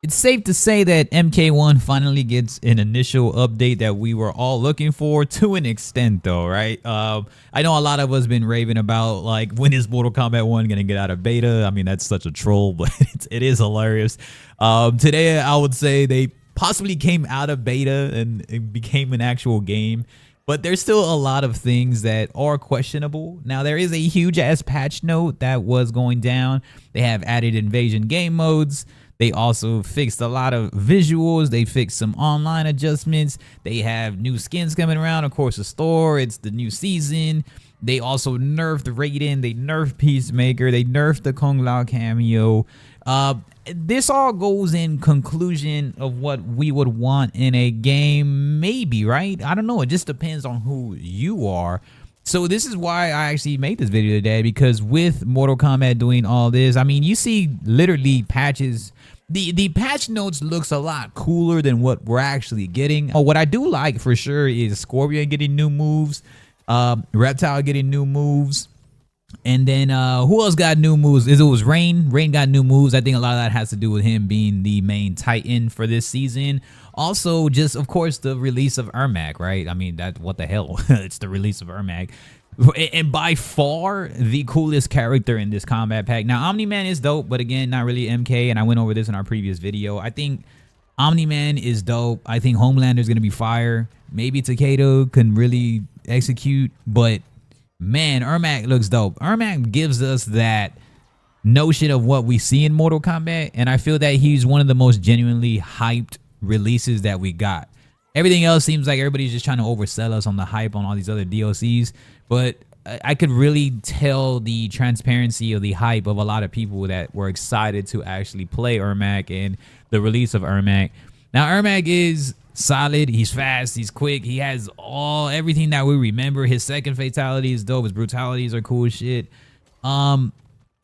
It's safe to say that MK1 finally gets an initial update that we were all looking for to an extent, though, right? I know a lot of us been raving about like when is Mortal Kombat 1 gonna get out of beta. I mean, that's such a troll, but it is hilarious. Today, I would say they possibly came out of beta and it became an actual game. But there's still a lot of things that are questionable. Now, there is a huge ass patch note that was going down. They have added invasion game modes. They also fixed a lot of visuals. They fixed some online adjustments. They have new skins coming around. Of course, the store. It's the new season. They also nerfed Raiden. They nerfed Peacemaker. They nerfed the Kung Lao cameo. This all goes in conclusion of what we would want in a game, maybe, right? I don't know. It just depends on who you are. So this is why I actually made this video today, because with Mortal Kombat doing all this, I mean, you see literally patches. The patch notes looks a lot cooler than what we're actually getting. What I do like for sure is Scorpion getting new moves, Reptile getting new moves. And then who else got new moves? It was Rain. Rain got new moves. I think a lot of that has to do with him being the main Titan for this season. Also, just of course the release of Ermac, right? I mean, that what the hell? It's the release of Ermac. And by far the coolest character in this combat pack. Now, Omni-Man is dope, but again, not really MK. And I went over this in our previous video. I think Omni-Man is dope. I think Homelander is going to be fire. Maybe Takeda can really execute, but man, Ermac looks dope. Ermac gives us that notion of what we see in Mortal Kombat, and I feel that he's one of the most genuinely hyped releases that we got. Everything else seems like everybody's just trying to oversell us on the hype on all these other DLCs, but I could really tell the transparency of the hype of a lot of people that were excited to actually play Ermac and the release of Ermac. Now, Ermac is solid. He's fast. He's quick. He has everything that we remember. His second fatality is dope. His brutalities are cool as shit.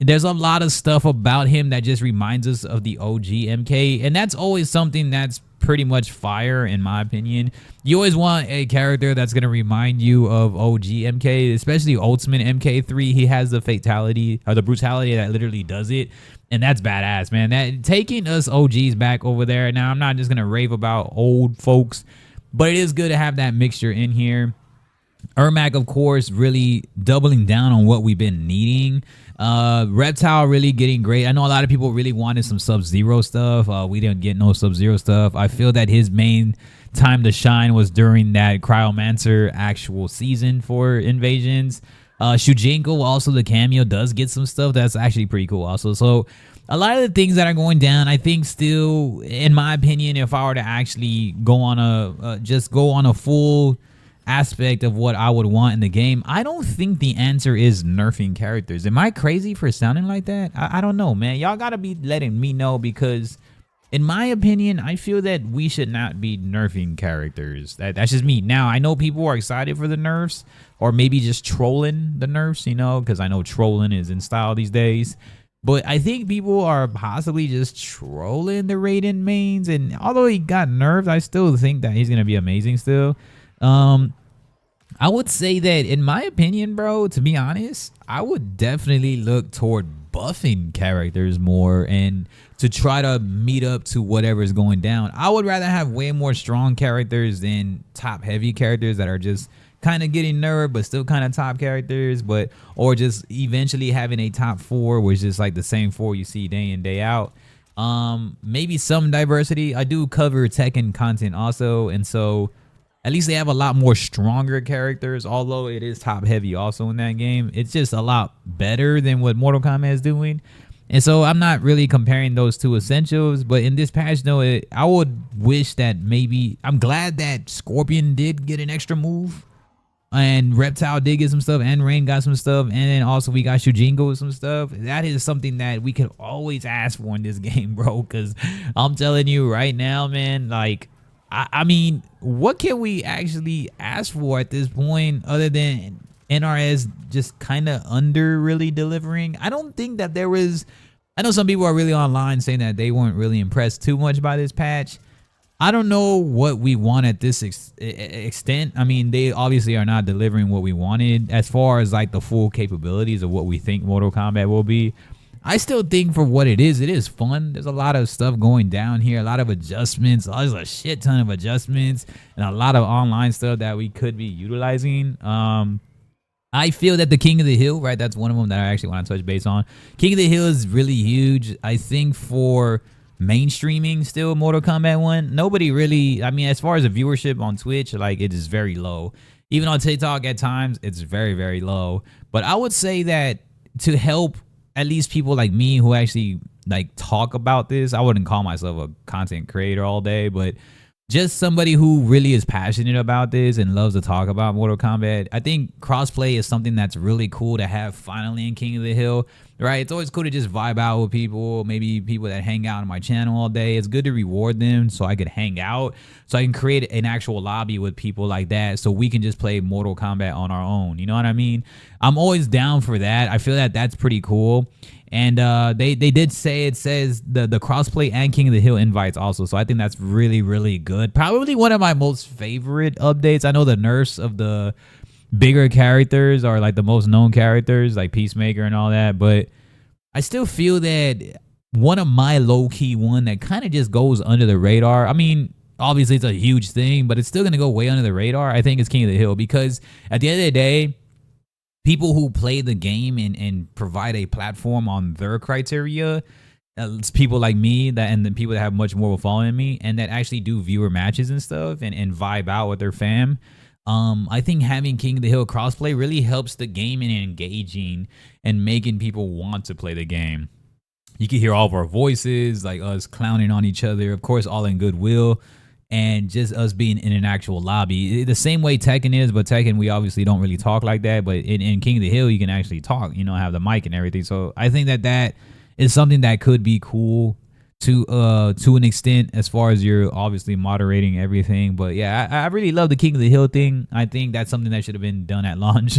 There's a lot of stuff about him that just reminds us of the OG MK, and that's always something that's pretty much fire in my opinion. You always want a character that's going to remind you of OG MK, especially Ultimate MK3. He has the fatality or the brutality that literally does it, and that's badass, man. That taking us OGs back over there. Now, I'm not just going to rave about old folks, but it is good to have that mixture in here. Ermac, of course, really doubling down on what we've been needing. Reptile really getting great. I know a lot of people really wanted some Sub-Zero stuff. We didn't get no Sub-Zero stuff. I feel that his main time to shine was during that Cryomancer actual season for Invasions. Shujinko, also the cameo, does get some stuff that's actually pretty cool also. So a lot of the things that are going down, I think still, in my opinion, if I were to actually go on a full aspect of what I would want in the game, I don't think the answer is nerfing characters. Am I crazy for sounding like that? I don't know, man. Y'all gotta be letting me know, because in my opinion, I feel that we should not be nerfing characters. That's just me. Now, I know people are excited for the nerfs, or maybe just trolling the nerfs, you know, because I know trolling is in style these days. But I think people are possibly just trolling the Raiden mains, and although he got nerfed, I still think that he's gonna be amazing still. I would say that, in my opinion, bro, to be honest, I would definitely look toward buffing characters more and to try to meet up to whatever is going down. I would rather have way more strong characters than top heavy characters that are just kind of getting nerfed but still kind of top characters, or just eventually having a top 4 which is like the same 4 you see day in day out. Maybe some diversity. I do cover Tekken content also, and so at least they have a lot more stronger characters, although it is top heavy also in that game. It's just a lot better than what Mortal Kombat is doing. And so I'm not really comparing those two essentials, but in this patch, though, I would wish that maybe, I'm glad that Scorpion did get an extra move, and Reptile did get some stuff, and Rain got some stuff, and then also we got Shujinko with some stuff. That is something that we could always ask for in this game, bro, because I'm telling you right now, man, like, I mean, what can we actually ask for at this point other than NRS just kind of under really delivering? I don't think that there was, I know some people are really online saying that they weren't really impressed too much by this patch. I don't know what we want at this extent. I mean, they obviously are not delivering what we wanted as far as like the full capabilities of what we think Mortal Kombat will be. I still think for what it is fun. There's a lot of stuff going down here, a lot of adjustments. There's a shit ton of adjustments and a lot of online stuff that we could be utilizing. I feel that the King of the Hill, right? That's one of them that I actually want to touch base on. King of the Hill is really huge. I think for mainstreaming still Mortal Kombat 1, nobody really, I mean, as far as the viewership on Twitch, like it is very low. Even on TikTok at times, it's very, very low. But I would say that to help at least people like me who actually like talk about this, I wouldn't call myself a content creator all day, but just somebody who really is passionate about this and loves to talk about Mortal Kombat. I think crossplay is something that's really cool to have finally in King of the Hill, right? It's always cool to just vibe out with people, maybe people that hang out on my channel all day. It's good to reward them so I could hang out, so I can create an actual lobby with people like that so we can just play Mortal Kombat on our own. You know what I mean? I'm always down for that. I feel that that's pretty cool. And they did say it says the crossplay and King of the Hill invites also. So I think that's really, really good. Probably one of my most favorite updates. I know the nerfs of the bigger characters are like the most known characters like Peacemaker and all that. But I still feel that one of my low-key one that kind of just goes under the radar. I mean, obviously it's a huge thing, but it's still going to go way under the radar. I think it's King of the Hill because at the end of the day, people who play the game and provide a platform on their criteria, it's people like me that and the people that have much more of a following than me and that actually do viewer matches and stuff and vibe out with their fam. I think having King of the Hill crossplay really helps the game in engaging and making people want to play the game. You can hear all of our voices, like us clowning on each other, of course, all in goodwill. And just us being in an actual lobby. The same way Tekken is, but Tekken, we obviously don't really talk like that. But in King of the Hill, you can actually talk, you know, have the mic and everything. So I think that that is something that could be cool to an extent as far as you're obviously moderating everything. But yeah, I really love the King of the Hill thing. I think that's something that should have been done at launch,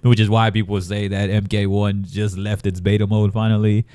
which is why people say that MK1 just left its beta mode finally.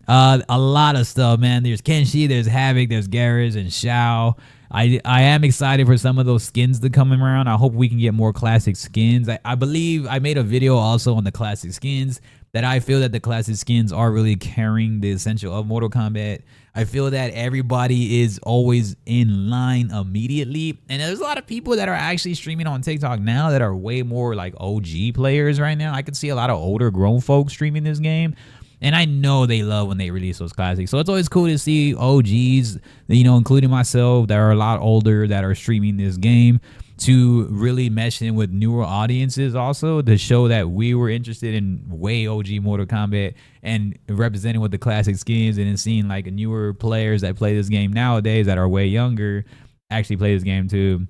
A lot of stuff, man. There's Kenshi, there's Havoc, there's Garrus and Shao. I am excited for some of those skins to come around. I hope we can get more classic skins. I believe I made a video also on the classic skins that I feel that the classic skins are really carrying the essential of Mortal Kombat. I feel that everybody is always in line immediately. And there's a lot of people that are actually streaming on TikTok now that are way more like OG players right now. I can see a lot of older grown folks streaming this game. And I know they love when they release those classics. So it's always cool to see OGs, you know, including myself, that are a lot older that are streaming this game to really mesh in with newer audiences also to show that we were interested in way OG Mortal Kombat and representing with the classic skins and then seeing like newer players that play this game nowadays that are way younger actually play this game too.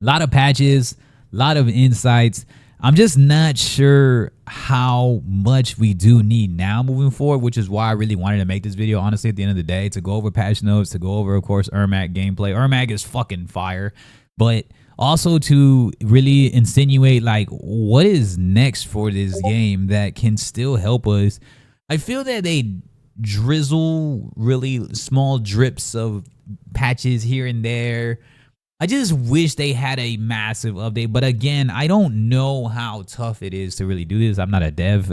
A lot of patches, a lot of insights. I'm just not sure how much we do need now moving forward, which is why I really wanted to make this video, honestly, at the end of the day, to go over patch notes, to go over, of course, Ermac gameplay. Ermac is fucking fire, but also to really insinuate, like, what is next for this game that can still help us. I feel that they drizzle really small drips of patches here and there. I just wish they had a massive update. But again, I don't know how tough it is to really do this. I'm not a dev.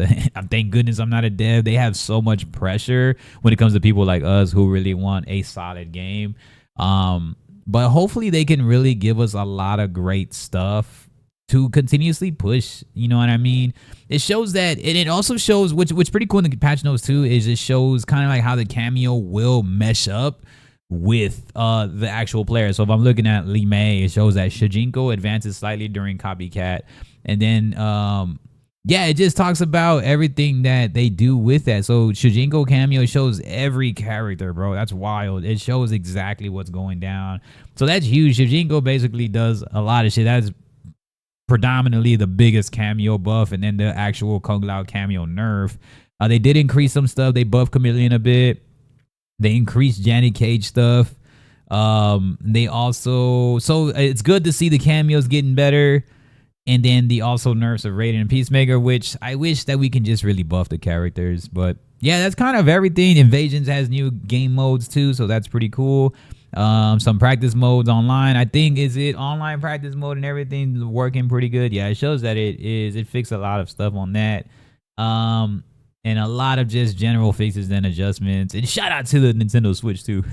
Thank goodness I'm not a dev. They have so much pressure when it comes to people like us who really want a solid game. But hopefully they can really give us a lot of great stuff to continuously push. You know what I mean? It shows that, and it also shows, which pretty cool in the patch notes too, is it shows kind of like how the cameo will mesh up with the actual player. So if I'm looking at Li Mei, it shows that Shujinko advances slightly during Copycat. And then, yeah, it just talks about everything that they do with that. So Shujinko cameo shows every character, bro. That's wild. It shows exactly what's going down. So that's huge. Shujinko basically does a lot of shit. That's predominantly the biggest cameo buff. And then the actual Kung Lao cameo nerf. They did increase some stuff. They buffed Chameleon a bit. They increased Johnny Cage stuff. They also, so it's good to see the cameos getting better. And then the also nerfs of Raiden and Peacemaker, which I wish that we can just really buff the characters. But yeah, that's kind of everything. Invasions has new game modes too, so that's pretty cool. Some practice modes online. I think, is it online practice mode and everything working pretty good? Yeah, it shows that it is. It fixed a lot of stuff on that. and a lot of just general fixes and adjustments. And shout out to the Nintendo Switch too.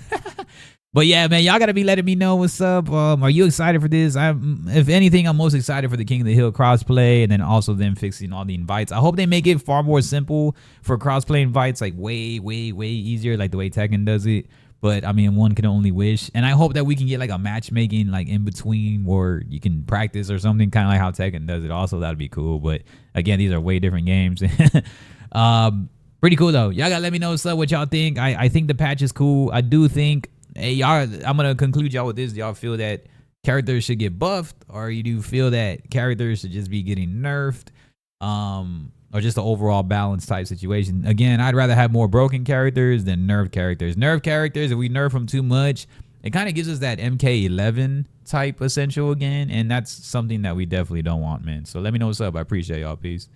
But yeah, man, y'all gotta be letting me know what's up. Are you excited for this? If anything, I'm most excited for the King of the Hill crossplay, and then also them fixing all the invites. I hope they make it far more simple for crossplay invites, like way, way, way easier, like the way Tekken does it. But I mean, one can only wish. And I hope that we can get like a matchmaking, like in between, where you can practice or something, kind of like how Tekken does it. Also, that'd be cool. But again, these are way different games. Pretty cool though. Y'all gotta let me know what y'all think. I think the patch is cool. I do think. Hey, y'all, I'm gonna conclude y'all with this. Do y'all feel that characters should get buffed, or you do feel that characters should just be getting nerfed, or just an overall balance type situation? Again, I'd rather have more broken characters than nerfed characters. Nerfed characters, if we nerf them too much, it kind of gives us that MK1 type essential again, and that's something that we definitely don't want, man. So let me know what's up. I appreciate y'all. Peace.